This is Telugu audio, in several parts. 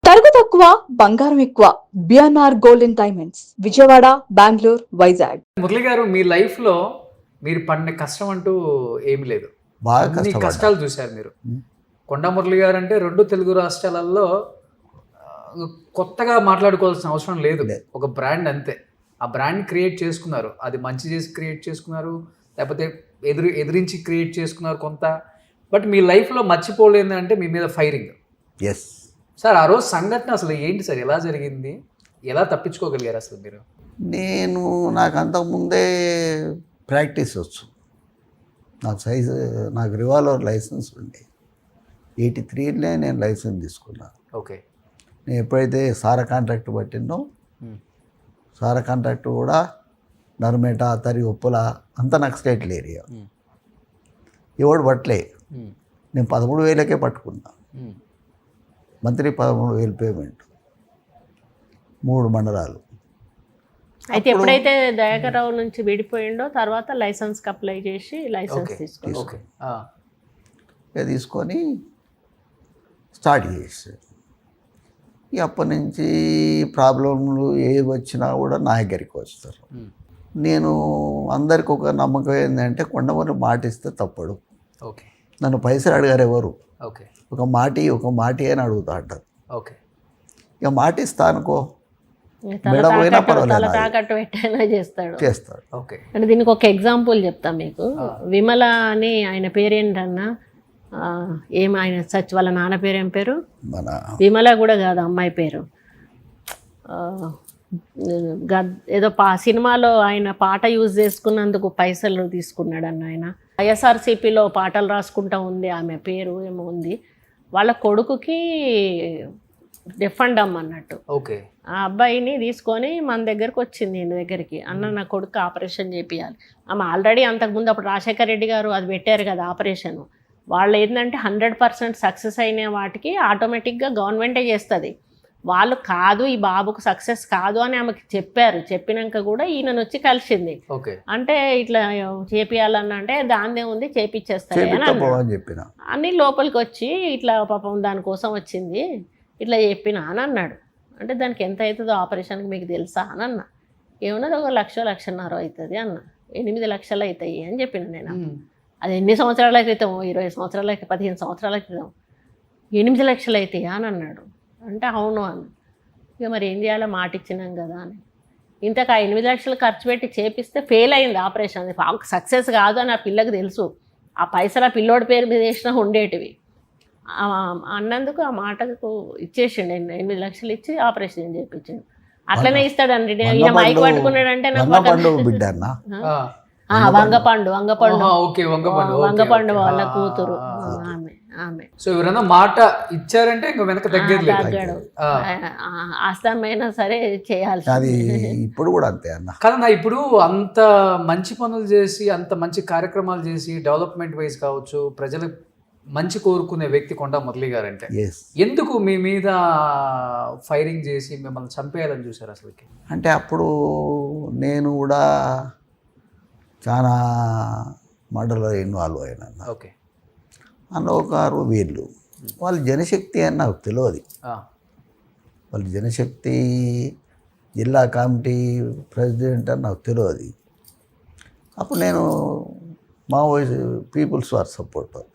తరుగు తక్కువ బంగారం ఎక్కువ BNR gold and diamonds Vijayawada, Bengaluru, Vizag. Murali గారు, మీ లైఫ్లో మీరు పడిన కష్టం అంటూ ఏమి లేదు. బాగా అన్ని కష్టాలు చూశారు మీరు. కొండా మురళి గారు అంటే రెండు తెలుగు రాష్ట్రాలలో కొత్తగా మాట్లాడుకోవాల్సిన అవసరం లేదు. ఒక బ్రాండ్ అంతే. ఆ బ్రాండ్ క్రియేట్ చేసుకున్నారు. అది మంచి చేసి క్రియేట్ చేసుకున్నారు, లేకపోతే ఎదిరించి క్రియేట్ చేసుకున్నారు కొంత. బట్ మీ లైఫ్లో మర్చిపోలేదు అంటే మీ మీద ఫైరింగ్. ఎస్ సార్, ఆ రోజు సంఘటన అసలు ఏంటి సార్? ఎలా జరిగింది? ఎలా తప్పించుకోగలిగారు అసలు మీరు? నాకు అంతకుముందే ప్రాక్టీస్ వచ్చు. నాకు రివాల్వర్ లైసెన్స్ ఉండే 83లో నేను లైసెన్స్ తీసుకున్నాను. ఓకే. నేను ఎప్పుడైతే సారా కాంట్రాక్ట్ పట్టినో, సారా కాంట్రాక్ట్ కూడా నర్మేట, తరి, ఉప్పుల అంతా నక్సలైట్ల ఏరియా. ఎవడు పట్టలే. నేను 13,000కే పట్టుకున్నా. మంత్లీ 13,000 పేమెంట్, 3 మండలాలు. అయితే ఎప్పుడైతే దయాకర్రావు నుంచి విడిపోయిండో తర్వాత లైసెన్స్కి అప్లై చేసి లైసెన్స్ తీసుకొని స్టార్ట్ చేశారు. అప్పటి నుంచి ప్రాబ్లంలు ఏవి వచ్చినా కూడా నా దగ్గరికి వస్తారు. నేను అందరికి ఒక నమ్మకం ఏంటంటే కొండమూరి మాట ఇస్తే తప్పడు. ఓకే. నన్ను పైసలు అడిగారు ఎవరు. ఓకే. ఒక మాటి అని అడుగుతా అంటారు. ఓకే. ఇక మాట ఇస్తా అనుకో, మెడపోయినా పర్వాలేదు, తాకట్టు పెట్టైనా చేస్తాడు. ఓకే. అంటే దీనికి ఒక ఎగ్జాంపుల్ చెప్తా మీకు. విమల అని ఆయన పేరేంటన్నా, ఆయన వాళ్ళ నాన్న పేరు ఏం పేరు? మన విమల కూడా కాదు, అమ్మాయి పేరు ఏదో సినిమాలో ఆయన పాట యూజ్ చేసుకున్నందుకు పైసలు తీసుకున్నాడు అన్న ఆయన. ఐఎస్ఆర్సీపీలో పాటలు రాసుకుంటా ఉంది, ఆమె పేరు ఏమో ఉంది. వాళ్ళ కొడుకుకి రిఫండ్ అన్నట్టు. ఓకే. ఆ అబ్బాయిని తీసుకొని మన దగ్గరకు వచ్చింది, ఇంటి దగ్గరికి. అన్న, నా కొడుకు ఆపరేషన్ చేపియాలి. ఆమె ఆల్రెడీ అంతకుముందు అప్పుడు రాజశేఖర రెడ్డి గారు అది పెట్టారు కదా ఆపరేషన్. వాళ్ళు ఏంటంటే 100% సక్సెస్ అయిన వాటికి ఆటోమేటిక్గా గవర్నమెంటే చేస్తుంది. వాళ్ళు కాదు, ఈ బాబుకు సక్సెస్ కాదు అని ఆమెకి చెప్పారు. చెప్పినాక కూడా ఈయనను వచ్చి కలిసింది. అంటే ఇట్లా చేపియాలన్న అంటే దాన్నే ఉంది, చేపిచ్చేస్తారు అని చెప్పిన అన్ని లోపలికి వచ్చి ఇట్లా పాపం దానికోసం వచ్చింది ఇట్లా చెప్పిన అని అన్నాడు. అంటే దానికి ఎంత అవుతుందో ఆపరేషన్కి మీకు తెలుసా అని అన్న. ఏమన్నది, 1,00,000, 1,50,000 అవుతుంది అన్న. 8 లక్షలు అవుతాయి అని చెప్పిన నేను. అది ఎన్ని సంవత్సరాల క్రితం? 20 సంవత్సరాల 15 సంవత్సరాల క్రితం 8 లక్షలు అవుతాయా అని అన్నాడు. అంటే అవును అని. ఇక మరి ఏం చేయాలో, మాట ఇచ్చినాం కదా అని. ఇంతకు 8 లక్షలు ఖర్చు పెట్టి చేపిస్తే ఫెయిల్ అయింది ఆపరేషన్. అది సక్సెస్ కాదు అని ఆ పిల్లకి తెలుసు. ఆ పైసలు ఆ పిల్లోడి పేరు మీద వేసినా ఉండేటివి. అన్నందుకు ఆ మాటకు ఇచ్చేసిండు. 8 లక్షలు ఇచ్చి ఆపరేషన్ చేయించిండు. అట్లనే ఇస్తాడండి. ఈయన మైక్ పట్టుకున్నాడంటే వంగపండు వాళ్ళ కూతురు ఆమె. సో ఎవరైనా మాట ఇచ్చారంటే ఇంకా వెనక తగ్గాడు. ఆస్తమైనా సరే చేయాల్సి. అది ఇప్పుడు కూడా అంతే అన్న కదన్నా. ఇప్పుడు అంత మంచి పనులు చేసి, అంత మంచి కార్యక్రమాలు చేసి, డెవలప్మెంట్ వైజ్ కావచ్చు, ప్రజలు మంచి కోరుకునే వ్యక్తి కొండా మురళి గారు అంటే ఎందుకు మీ మీద ఫైరింగ్ చేసి మిమ్మల్ని చంపేయాలని చూశారు అసలుకి? అంటే అప్పుడు నేను కూడా చాలా మర్డర్లో ఇన్వాల్వ్ అయినా. ఓకే. అన్నోకారు వీళ్ళు వాళ్ళు జనశక్తి అని నాకు తెలియదు. వాళ్ళు జనశక్తి జిల్లా కమిటీ ప్రెసిడెంట్ అని నాకు తెలియదు. అప్పుడు నేను మావోయిస్ట్ పీపుల్స్ వార్ సపోర్టర్.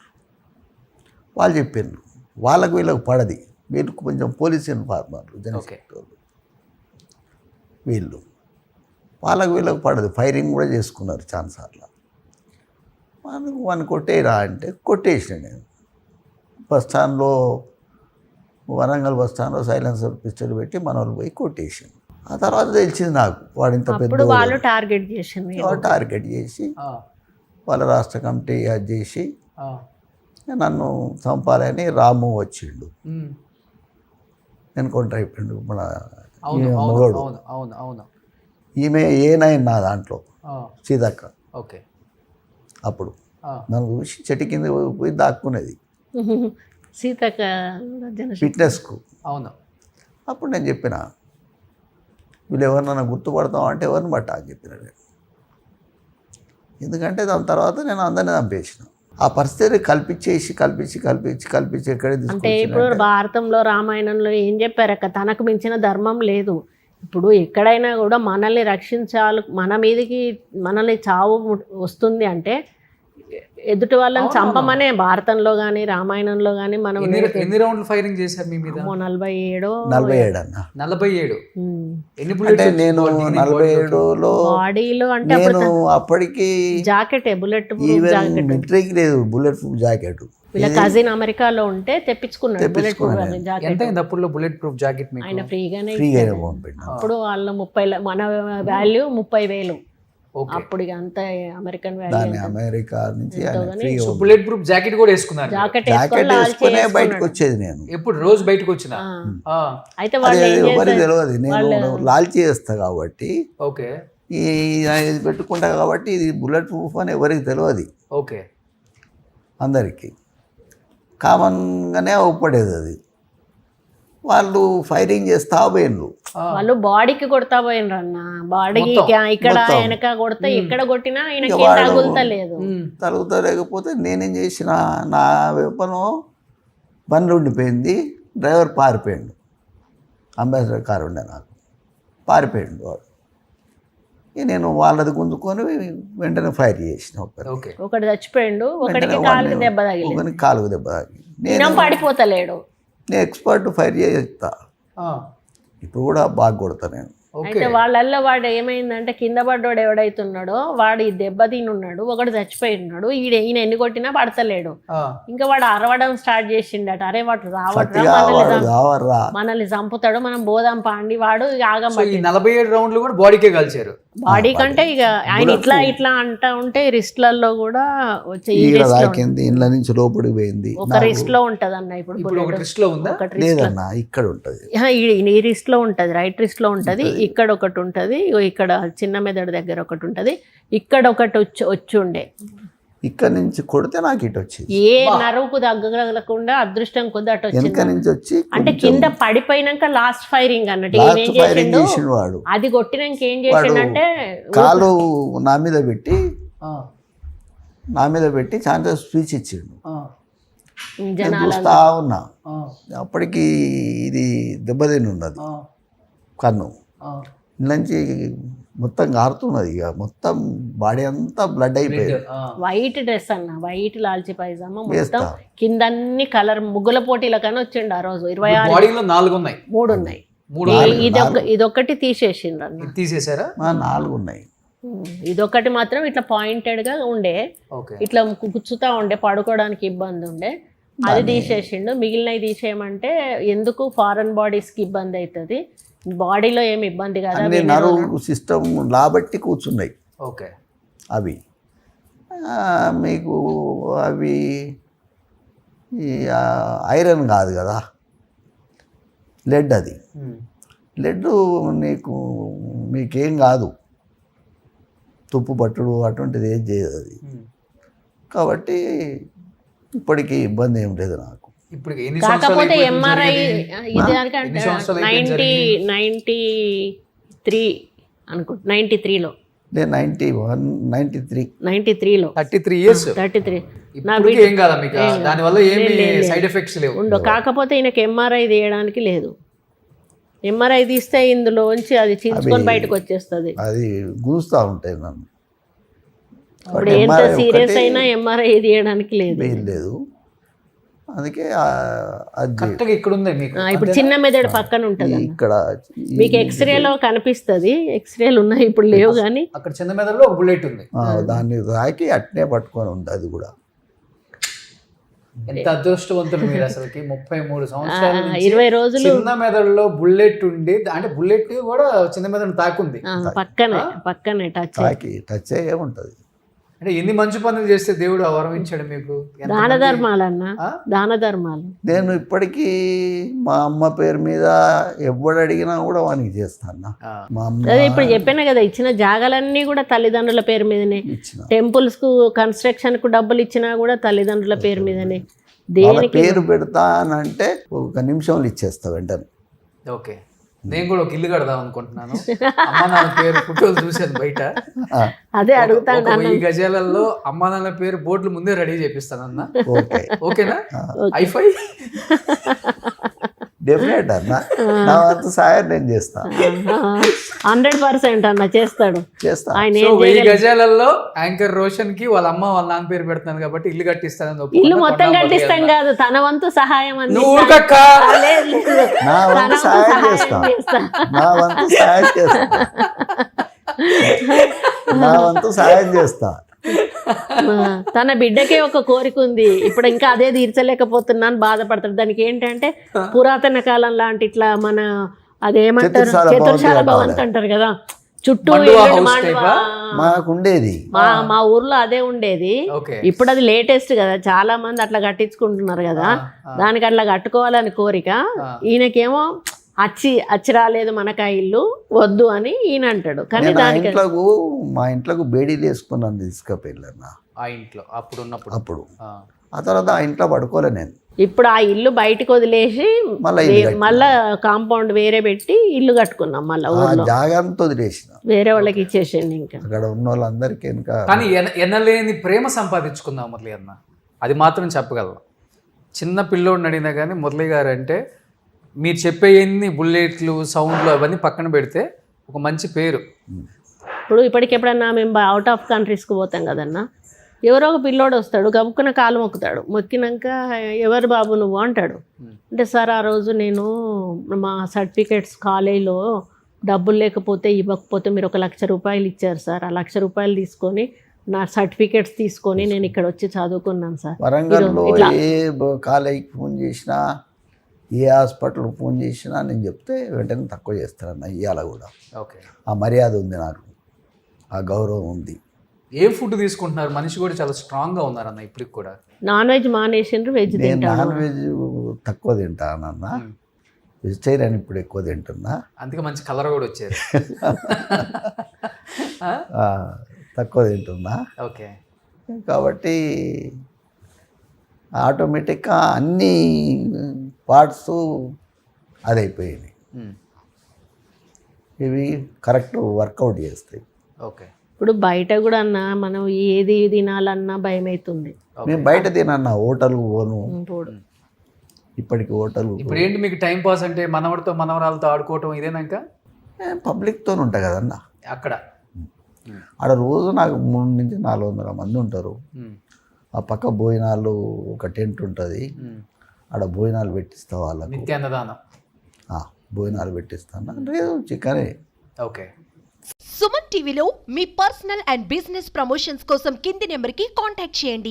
వాళ్ళు చెప్పారు వాళ్ళకు వీళ్ళకు పడది, వీళ్ళు కొంచెం పోలీస్ ఇన్ఫార్మర్లు జనశక్తి వాళ్ళు. వీళ్ళు వాళ్ళకు వీళ్ళకు పడదు, ఫైరింగ్ కూడా చేసుకున్నారు చాలాసార్లు. వాడిని కొట్టేయరా అంటే కొట్టేసిన నేను. బస్ స్టాండ్లో, వరంగల్ బస్ స్టాండ్లో సైలెన్సర్ పిస్టల్ పెట్టి మన వాళ్ళు పోయి కొట్టేసాను. ఆ తర్వాత తెలిసింది నాకు వాడు ఇంత పెద్ద టార్గెట్ చేసి వాళ్ళ రాష్ట్ర కమిటీ అది చేసి నన్ను చంపాలని రాము వచ్చిండు. ఎన్కౌంటర్ అయిపోయిండు మన మగోడు. ఈమె ఏనైనా నా దాంట్లో సీతక్క. ఓకే. అప్పుడు నన్ను చూసి చెట్టు కింద పోయి దాక్కునేది సీతక్క ఫిట్నెస్కు. అవును. అప్పుడు నేను చెప్పిన, వీళ్ళు ఎవరినైనా గుర్తుపడతాం అంటే ఎవరిని బట్ట అని చెప్పిన నేను. ఎందుకంటే దాని తర్వాత నేను అందరినీ చంపేసిన. ఆ పరిస్థితిని కల్పించి ఎక్కడే అంటే ఇప్పుడు తీసుకొచ్చిందంటే భారతంలో రామాయణంలో ఏం చెప్పారు అక్క, తనకు మించిన ధర్మం లేదు. ఇప్పుడు ఎక్కడైనా కూడా మనల్ని రక్షించాలి, మన మీదకి మనల్ని చావు వస్తుంది అంటే ఎదుటి వాళ్ళని చంపమనే భారతంలో కానీ రామాయణంలో కానీ మనం ఎన్ని రౌండ్లు ఫైరింగ్ చేశారు మీ మీద? 47 అన్న. 47. ఎన్ని అంటే bullets నేను వచ్చినాయి? 47లో బాడీలో అంటే నేను అప్పటికి జాకెట్ బుల్లెట్ ఈవెన్ జాకెట్ మిలిటరీకి లేదు బుల్లెట్ ప్రూఫ్ జాకెట్. వీళ్ళ కజిన్ అమెరికాలో ఉంటే తెప్పించుకున్నాడు బుల్లెట్ ప్రూఫ్ ఎంత జాకెట్. అయింది అప్పుడులో బుల్లెట్ ప్రూఫ్ జాకెట్ మీకు? ఆయన ఫ్రీగానే ఫ్రీగా ఇచ్చాడు. పంపిండు. అప్పుడు వాళ్ళు 30 మన వాల్యూ 30,000 ఓకే. అప్పుడు ఇక అంత అమెరికన్ దాన్ని వాల్యూ అమెరికా నుంచి ఆయన ఎంతోగాని ఫ్రీగా సో బుల్లెట్ ప్రూఫ్ జాకెట్ కూడా వేసుకున్నారు. జాకెట్ జాకెట్ వేసుకునే బయటకు వచ్చేది నేను. ఎప్పుడు రోజు బయటకు వచ్చిన? అయితే అది వాళ్ళు ఏం ఎవరికి చేశారు, తెలియదు, నేను లాల్చి చేస్తా కాబట్టి ఓకే ఇది పెట్టుకుంటా కాబట్టి ఇది బుల్లెట్ ప్రూఫ్ అని ఎవరికి తెలియదు, ఓకే. అందరికీ కామన్గానే అవపడేది అది. వాళ్ళు ఫైరింగ్ చేస్తా పోయినరు. వాళ్ళు బాడీకి కొడతా పోయినరు అన్న, బాడీకి ఇక్కడ మొత్తం. వెనక కొడతా ఎక్కడ కొట్టినా ఆయనకి ఇక వాడు తగులుతలేదు. తలుగుతా లేకపోతే నేనేం చేసిన, నా వెపను బండ్లు ఉండిపోయింది, డ్రైవర్ పారిపోయాడు. అంబాసిడర్ కారు ఉండే నాకు, పారిపోయాడు వాడు. ఇక నేను వాళ్ళది గుంజుకొని వెంటనే ఫైర్ చేసిన. ఓకే. ఒకటి చచ్చిపోయిండు, ఒకటికి కాలుకి దెబ్బ తగిలింది, ఒకరికి కాలుకు దెబ్బ తగిలింది. నేను పడిపోతలేడు. నేను ఎక్స్పర్ట్ ఫైర్ చేస్తా, ఇప్పుడు కూడా బాగా కొడతా నేను. అయితే వాళ్ళల్లో వాడు ఏమైందంటే కింద పడ్డాడు ఎవడైతున్నాడో వాడు ఈ దెబ్బ తినున్నాడు, ఒకడు చచ్చిపోయి ఉన్నాడు. ఈయన ఎన్ని కొట్టినా పడతలేడు. ఇంకా వాడు అరవడం స్టార్ట్ చేసిండట, అరే వాడు రావట్రా, మనల్ని చంపుతాడు, మనం బోదాం పాండి. వాడు యాగం ఈ 47 రౌండ్లు కూడా బాడీకే కాల్చారు. బాడీ కంటే ఇక ఆయన ఇట్లా ఇట్లా అంటా ఉంటే రిస్ట్లలో కూడా వచ్చే తాకింది, ఇంట్లో నుంచి లోపలికి పోయింది. ఒక రిస్ట్ లో ఉంటది అన్న. ఇప్పుడు ఒక రిస్ట్ లో ఉందా? లేదన్నా ఇక్కడ ఉంటది, ఈ రిస్ట్ లో ఉంటది, రైట్ రిస్ట్ లో ఉంటది. ఇక్కడ ఒకటి ఉంటది, ఇక్కడ చిన్న మెదడు దగ్గర ఒకటి ఉంటది, ఇక్కడ ఒకటి వచ్చి ఉండే. ఇక్కడ నుంచి కొడితే నాకు ఇటు వచ్చింది, ఏ నరువుకు తగ్గకుండా అదృష్టం కొద్ది అటు వెనక వచ్చింది. నుంచి వచ్చి అంటే కింద పడిపోయినాక లాస్ట్ ఫైరింగ్ అన్నట్టు లాస్ట్ ఏం ఫైరింగ్ చేసిండు, చేసిండు వాడు. అది కొట్టినాక ఏం చేసిండంటే కాలు నా మీద పెట్టి చాలా స్పీచ్ ఇచ్చిండు. నేను జనాల చూస్తా ఉన్నా, అప్పటికి ఇది దెబ్బతిని ఉన్నది కన్ను నుంచి మొత్తం కారుతున్నది, ఇక మొత్తం బాడీ అంతా బ్లడ్ అయిపోయింది. వైట్ డ్రెస్ అన్న, వైట్ లాల్చి పైజామా మొత్తం వేస్తా. కింద అన్ని కలర్ ముగ్గుల పోటీల కన్నా వచ్చిండు ఆ రోజు. 26 బాడీలో 4 ఉన్నాయి, 3 ఉన్నాయి. ఇదొక్కటి తీసేసిండ్రు అన్న. తీసేసారా? 4 ఉన్నాయి. ఇదొక్కటి మాత్రం ఇట్లా పాయింటెడ్ గా ఉండే, ఓకే. ఇట్లా గుచ్చుతా ఉండే, పడుకోవడానికి ఇబ్బంది ఉండే, అది తీసేసిండు. మిగిలినవి తీసేయమంటే ఎందుకు ఫారెన్ బాడీస్ కి ఇబ్బంది అవుతుంది, బాడీలో ఏమి ఇబ్బంది కదా, అన్ని నరువు సిస్టమ్ లాబట్టి కూర్చున్నాయి ఓకే. అవి. మీకు అవి ఐరన్ కాదు కదా, లెడ్. అది లెడ్ మీకేం కాదు, తుప్పు పట్టుడు అటువంటిది ఏం చేయదు అది. కాబట్టి ఇప్పటికీ ఇబ్బంది ఏం లేదు నాకు. ఇప్పుడు ఎన్ని కాకపోతే సంవత్సరాలు ఎంఆర్ఐ ఇది ఎన్ని సంవత్సరాలు అయిపోయింది 93 అనుకుంటా, 93లో నేను 93 33 ఇయర్స్ 33 ఇప్పటికీ ఏం కాదా మీకు? దానివల్ల ఏమి సైడ్ ఎఫెక్ట్స్ లేవు? ఉండవు. కాకపోతే ఈయనకి ఎంఆర్ఐ తీయడానికి లేదు. ఎంఆర్ఐ తీస్తే ఇందులోంచి అది చించుకొని బయటకు వచ్చేస్తుంది. అది గుంజుస్తూ ఉంటాయి నన్ను. ఇప్పుడు ఎంత సీరియస్ అయినా ఎంఆర్ఐ తీయడానికి లేదు. అందుకే అది కరెక్ట్గా ఇక్కడ ఉంది మీకు. ఇప్పుడు చిన్న మెదడు పక్కన ఉంటుంది ఇక్కడ మీకు ఎక్స్రేలో కనిపిస్తుంది. ఎక్స్రేలు ఉన్నాయి, ఇప్పుడు లేవు కానీ అక్కడ చిన్న మెదడులో ఒక బుల్లెట్ ఉంది. దాన్ని తాకి అట్నే పట్టుకొని ఉంది అది కూడా. ఎంత అదృష్టవంతులు మీరు అసలుకి. 33 సంవత్సరాల నుంచి 20 రోజులు చిన్న మెదడులో బుల్లెట్ ఉండి, అంటే బుల్లెట్ కూడా చిన్న మెదడు తాకుంది, పక్కనే టచ్ అయ్యే ఉంటుంది. అంటే ఎన్ని మంచి పనులు చేస్తే దేవుడు ఆ వరం ఇచ్చాడు మీకు. దాన ధర్మాలన్నా, దాన ధర్మాలు. నేను ఇప్పటికీ మా అమ్మ పేరు మీద ఎవడు అడిగినా కూడా వానికి చేస్తాను. మా అమ్మ అదే ఇప్పుడు చెప్పాను కదా, ఇచ్చిన జాగాలన్నీ కూడా తల్లిదండ్రుల పేరు మీదనే. ఇచ్చిన టెంపుల్స్ కు కన్స్ట్రక్షన్ కు డబ్బులు ఇచ్చినా కూడా తల్లిదండ్రుల పేరు మీదనే. వాళ్ళ పేరు పెడతానంటే 1 నిమిషంలో ఇచ్చేస్తా వెంటనే. ఓకే. నేను కూడా ఒక ఇల్లు కడదాం అనుకుంటున్నాను. అమ్మ నాన్న పేరు ఫోటోలు చూశాను బయట. అదే అడుగుతాను ఒక 1000 గజాలలో అమ్మ నాన్న పేరు బోర్డులు ముందే రెడీ చేపిస్తాను అన్న. ఓకే, ఓకేనా? ఐఫై డెఫినెట్ అన్న, నా వంతు సాయం నేను చేస్తా 100% అన్న చేస్తాడు. ఆయన సో ఏం 1000 గజాలలో యాంకర్ రోషన్ కి వాళ్ళ అమ్మ వాళ్ళ నాన్న పేరు పెడతాను కాబట్టి ఇల్లు కట్టిస్తానని ఇల్లు ఒప్పుకున్నా. మొత్తం కొండా కట్టిస్తాం మురళి కాదు, తన వంతు సహాయం నువ్వు అందిస్తాను. ఊరుకక్క. లేదు, లేదు. నా తన వంతు వంతు సాయం సహాయం చేస్తా, చేస్తా. నా వంతు సాయం చేస్తా, నా వంతు సాయం చేస్తా. తన బిడ్డకే ఒక కోరిక ఉంది, ఇప్పుడు ఇంకా అదే తీర్చలేకపోతున్నాను బాధపడతాడు. దానికి ఏంటంటే పురాతన కాలం లాంటి ఇట్లా మన అదేమంటారు చతుర్శాల చతుర్శాల భవంతి భవంతి అంటారు కదా, చుట్టూ మండువా ఇల్లులు, house మండువా. type మాకుండేది. మా ఊర్లో అదే ఉండేది. ఓకే. ఇప్పుడు అది లేటెస్ట్ కదా, చాలా మంది అట్లా కట్టించుకుంటున్నారు కదా, దానికి అట్లా కట్టుకోవాలని కోరిక. ఈయనకేమో అచ్చి రాలేదు మనకు ఆ ఇల్లు వద్దు అని ఈయన అంటాడు. కానీ నేను దానికి మా ఇంట్లోకి బేడీలు వేసుకున్నాను తీసుకుపోయిన ఆ ఇంట్లో అప్పుడు ఉన్నప్పుడు. అప్పుడు. ఆ తర్వాత ఆ ఇంట్లో పడుకోలే నేను. ఇప్పుడు ఆ ఇల్లు బయటకు వదిలేసి మళ్ళా కాంపౌండ్ వేరే పెట్టి ఇల్లు కట్టుకున్నాం. మళ్ళీ ఆ ఊర్లో జాగాంతో వదిలేసిన, వేరే వాళ్ళకి ఇచ్చేసింది. ఇంకా అక్కడ ఉన్న వాళ్ళందరికీ ఇంకా. కానీ ఎనలేని ప్రేమ సంపాదించుకుందాం మురళి అన్న, అది మాత్రం చెప్పగలం. చిన్న పిల్లోడిని అడిగినా కానీ మురళి గారు అంటే మీరు చెప్పే ఎన్ని బుల్లెట్లు సౌండ్లు అవన్నీ పక్కన పెడితే ఒక మంచి పేరు. ఇప్పుడు ఇప్పటికెప్పుడన్నా మేము అవుట్ ఆఫ్ కంట్రీస్కి పోతాం కదన్నా, ఎవరో ఒక పిల్లోడు వస్తాడు, గబుక్కున కాలు మొక్కుతాడు. మొక్కినాక ఎవరు బాబు నువ్వు అంటాడు. అంటే సార్ ఆ రోజు నేను మా సర్టిఫికేట్స్ కాలేజీలో డబ్బులు లేకపోతే ఇవ్వకపోతే మీరు 1,00,000 రూపాయలు ఇచ్చారు సార్, ఆ 1,00,000 రూపాయలు తీసుకొని నా సర్టిఫికేట్స్ తీసుకొని నేను ఇక్కడ వచ్చి చదువుకున్నాను సార్. వరంగల్లో ఏ కాలేజీకి ఫోన్ చేసినా, ఏ హాస్పిటల్ ఫోన్ చేసినా నేను చెప్తే వెంటనే తక్కువ చేస్తారన్న. ఇవాళ కూడా ఓకే, ఆ మర్యాద ఉంది నాకు, ఆ గౌరవం ఉంది. ఏ ఫుడ్ తీసుకుంటున్నారు? మనిషి కూడా చాలా స్ట్రాంగ్గా ఉన్నారన్న ఇప్పటికి కూడా. నాన్ వెజ్ మానేసిండ్రు, వెజ్ నేను తింటాను. నాన్ వెజ్ తక్కువ తింటానన్న, వెజిటేరియన్ ఇప్పుడు ఎక్కువ తింటున్నా. అందుకే మంచి కలర్ కూడా వచ్చారు. తక్కువ తింటున్నా. ఓకే, కాబట్టి ఆటోమేటిక్గా అన్ని పార్ట్స్ అదైపోయాయి. ఇవి కరెక్ట్ వర్కౌట్ చేస్తాయి. ఓకే. ఇప్పుడు బయట కూడా అన్న మనం ఏది తినాలన్నా భయం అవుతుంది. మేము బయట తినన్నా, హోటల్ పోను. ఇప్పుడు ఇప్పటికి హోటల్ ఇప్పుడు ఏంటి మీకు టైం పాస్ అంటే మనవడితో మనవరాలతో ఆడుకోవటం ఇదేనాక? పబ్లిక్తో ఉంటాయి కదన్న అక్కడ. ఆడ రోజు నాకు 300 నుంచి 400 మంది ఉంటారు. ఆ పక్క భోజనాలు ఒక టెంట్ ఉంటుంది, ఆడ భోజనాలు పెట్టిస్తా వాళ్ళకు. నిత్యాన్నదానం. భోజనాలు పెట్టిస్తాను, లేదు చికెనే. ఓకే. సుమన్ టీవీలో మీ పర్సనల్ అండ్ బిజినెస్ ప్రమోషన్స్ కోసం కింది నెంబర్కి కాంటాక్ట్ చేయండి.